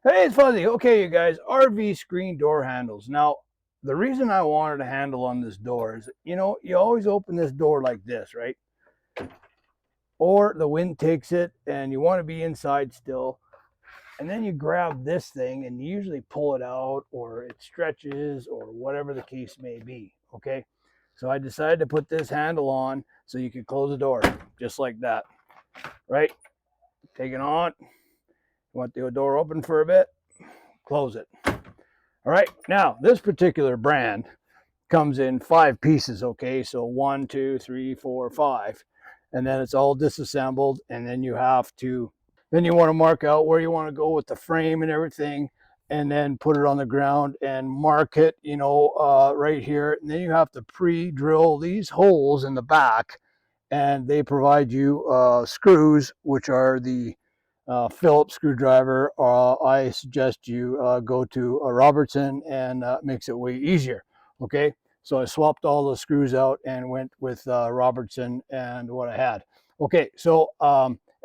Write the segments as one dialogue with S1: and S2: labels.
S1: Hey, it's Fuzzy. Okay, you guys, RV screen door handles. Now, the reason I wanted a handle on this door is, you always open this door like this, right? Or the wind takes it and you want to be inside still. And then you grab this thing and you usually pull it out or it stretches or whatever the case may be. Okay. So I decided to put this handle on so you can close the door just like that, right? Take it on. You want the door open for a bit, close it. All right, now this particular brand comes in 5 pieces, okay? So 1, 2, 3, 4, 5. And then it's all disassembled, and then you want to mark out where you want to go with the frame and everything, and then put it on the ground and mark it, right here. And then you have to pre-drill these holes in the back, and they provide you screws, which are the Phillips screwdriver. I suggest you go to a Robertson, and makes it way easier. Okay, so I swapped all the screws out and went with Robertson and what I had. Okay, so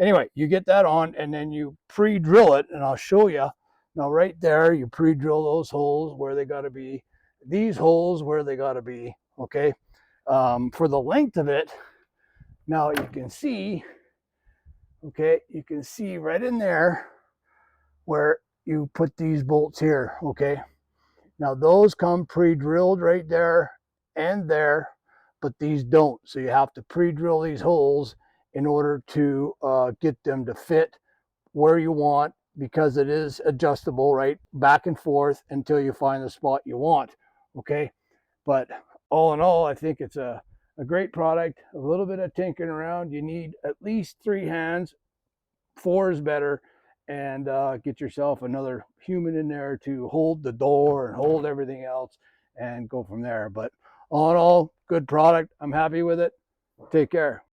S1: anyway, you get that on and then you pre-drill it, and I'll show you. Now, right there, you pre-drill those holes where they got to be, these holes where they got to be. Okay, for the length of it, now you can see. Okay, you can see right in there where you put these bolts here. Okay, now those come pre-drilled right there and there, but these don't. So you have to pre-drill these holes in order to get them to fit where you want, because it is adjustable, right, back and forth until you find the spot you want. Okay, but all in all, I think it's a great product. A little bit of tinkering around. You need at least 3 hands. 4 is better, and get yourself another human in there to hold the door and hold everything else and go from there. But all in all, good product. I'm happy with it. Take care.